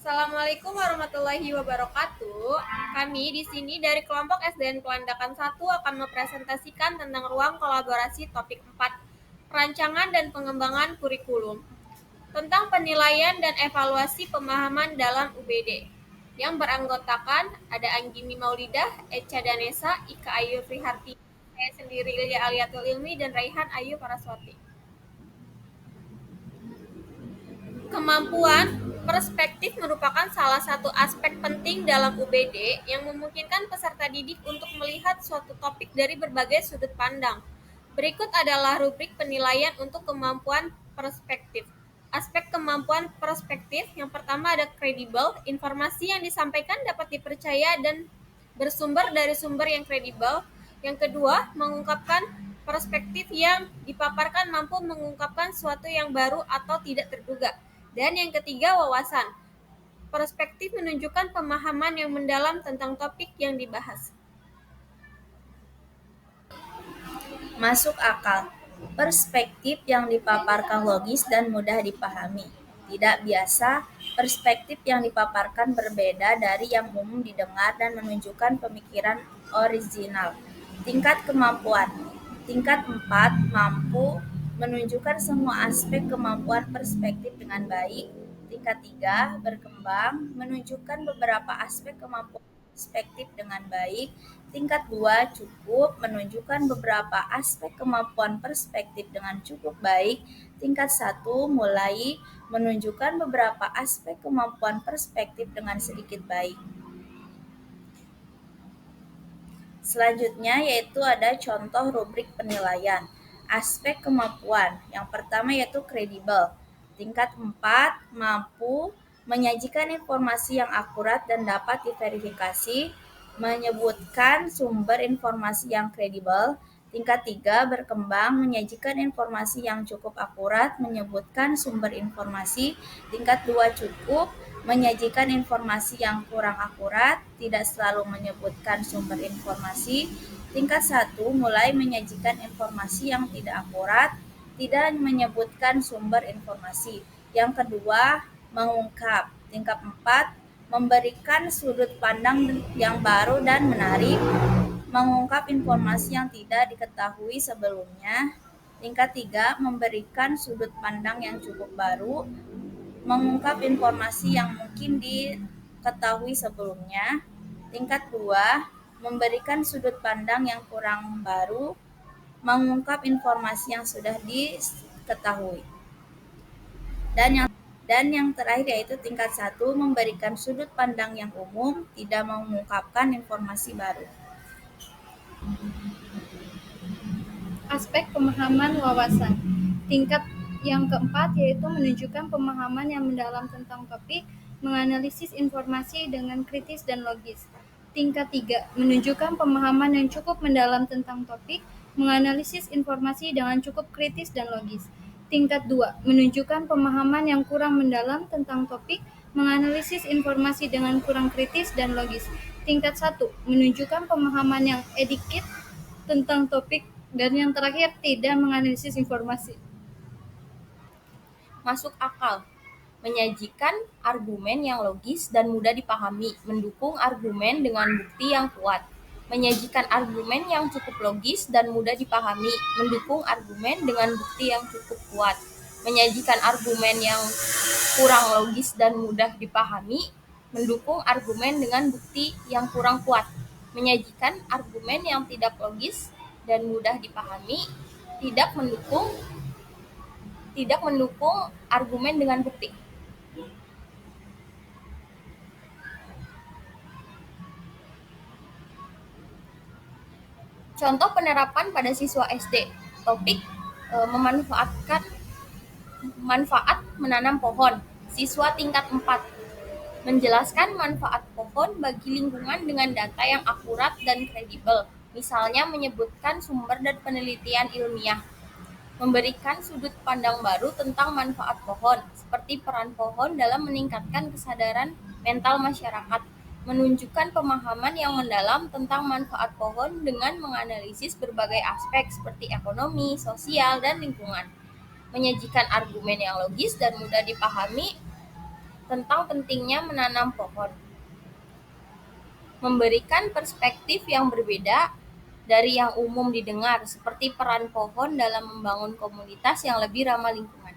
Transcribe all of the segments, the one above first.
Assalamualaikum warahmatullahi wabarakatuh. Kami di sini dari kelompok SDN Pelandakan 1 akan mempresentasikan tentang ruang kolaborasi topik 4, perancangan dan pengembangan kurikulum, tentang penilaian dan evaluasi pemahaman dalam UBD. Yang beranggotakan ada Anggini Maulidah, Echa Danesa, Ika Ayu Friharti, saya sendiri Ilya Aliatul Ilmi, dan Raihan Ayu Paraswati. Kemampuan perspektif merupakan salah satu aspek penting dalam UBD yang memungkinkan peserta didik untuk melihat suatu topik dari berbagai sudut pandang. Berikut adalah rubrik penilaian untuk kemampuan perspektif. Aspek kemampuan perspektif yang pertama ada kredibel, informasi yang disampaikan dapat dipercaya dan bersumber dari sumber yang kredibel. Yang kedua, mengungkapkan perspektif yang dipaparkan mampu mengungkapkan sesuatu yang baru atau tidak terduga. Dan yang ketiga, wawasan. Perspektif menunjukkan pemahaman yang mendalam tentang topik yang dibahas. Masuk akal. Perspektif yang dipaparkan logis dan mudah dipahami. Tidak biasa, perspektif yang dipaparkan berbeda dari yang umum didengar dan menunjukkan pemikiran orisinal. Tingkat kemampuan. Tingkat 4 mampu menunjukkan semua aspek kemampuan perspektif dengan baik. Tingkat 3 berkembang menunjukkan beberapa aspek kemampuan perspektif dengan baik. Tingkat 2 cukup menunjukkan beberapa aspek kemampuan perspektif dengan cukup baik. Tingkat 1 mulai menunjukkan beberapa aspek kemampuan perspektif dengan sedikit baik. Selanjutnya yaitu ada contoh rubrik penilaian. Aspek kemampuan. Yang pertama yaitu kredibel. Tingkat 4 mampu menyajikan informasi yang akurat dan dapat diverifikasi, menyebutkan sumber informasi yang kredibel. Tingkat 3 berkembang menyajikan informasi yang cukup akurat, menyebutkan sumber informasi. Tingkat 2 cukup menyajikan informasi yang kurang akurat, tidak selalu menyebutkan sumber informasi. Tingkat 1 mulai menyajikan informasi yang tidak akurat, tidak menyebutkan sumber informasi. Yang kedua, mengungkap. Tingkat 4 memberikan sudut pandang yang baru dan menarik, mengungkap informasi yang tidak diketahui sebelumnya. Tingkat 3 memberikan sudut pandang yang cukup baru, mengungkap informasi yang mungkin diketahui sebelumnya. Tingkat 2 memberikan sudut pandang yang kurang baru, mengungkap informasi yang sudah diketahui. Dan yang terakhir yaitu tingkat 1 memberikan sudut pandang yang umum, tidak mengungkapkan informasi baru. Aspek pemahaman wawasan. Tingkat yang keempat yaitu menunjukkan pemahaman yang mendalam tentang topik, menganalisis informasi dengan kritis dan logis. Tingkat 3 menunjukkan pemahaman yang cukup mendalam tentang topik, menganalisis informasi dengan cukup kritis dan logis. Tingkat 2 menunjukkan pemahaman yang kurang mendalam tentang topik, menganalisis informasi dengan kurang kritis dan logis. Tingkat 1 menunjukkan pemahaman yang edikit tentang topik, dan yang terakhir tidak menganalisis informasi. Masuk akal. Menyajikan argumen yang logis dan mudah dipahami, mendukung argumen dengan bukti yang kuat. Menyajikan argumen yang cukup logis dan mudah dipahami, mendukung argumen dengan bukti yang cukup kuat. Menyajikan argumen yang kurang logis dan mudah dipahami, mendukung argumen dengan bukti yang kurang kuat. Menyajikan argumen yang tidak logis dan mudah dipahami, tidak mendukung argumen dengan bukti. Contoh penerapan pada siswa SD. Topik manfaat menanam pohon. Siswa tingkat 4 menjelaskan manfaat pohon bagi lingkungan dengan data yang akurat dan kredibel. Misalnya menyebutkan sumber dan penelitian ilmiah. Memberikan sudut pandang baru tentang manfaat pohon, seperti peran pohon dalam meningkatkan kesadaran mental masyarakat. Menunjukkan pemahaman yang mendalam tentang manfaat pohon dengan menganalisis berbagai aspek seperti ekonomi, sosial, dan lingkungan. Menyajikan argumen yang logis dan mudah dipahami, tentang pentingnya menanam pohon. Memberikan perspektif yang berbeda dari yang umum didengar, seperti peran pohon dalam membangun komunitas yang lebih ramah lingkungan.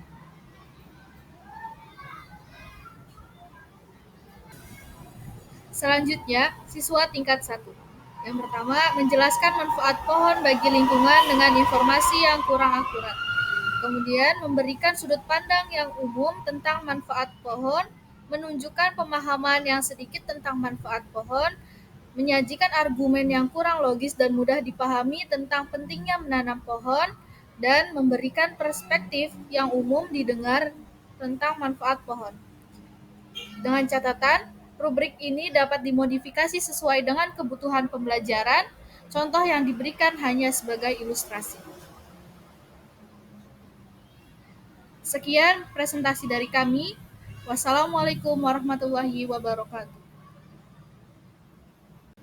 Selanjutnya, siswa tingkat 1. Yang pertama, menjelaskan manfaat pohon bagi lingkungan dengan informasi yang kurang akurat. Kemudian, memberikan sudut pandang yang umum tentang manfaat pohon, menunjukkan pemahaman yang sedikit tentang manfaat pohon, menyajikan argumen yang kurang logis dan mudah dipahami tentang pentingnya menanam pohon, dan memberikan perspektif yang umum didengar tentang manfaat pohon. Dengan catatan, rubrik ini dapat dimodifikasi sesuai dengan kebutuhan pembelajaran. Contoh yang diberikan hanya sebagai ilustrasi. Sekian presentasi dari kami. Wassalamualaikum warahmatullahi wabarakatuh.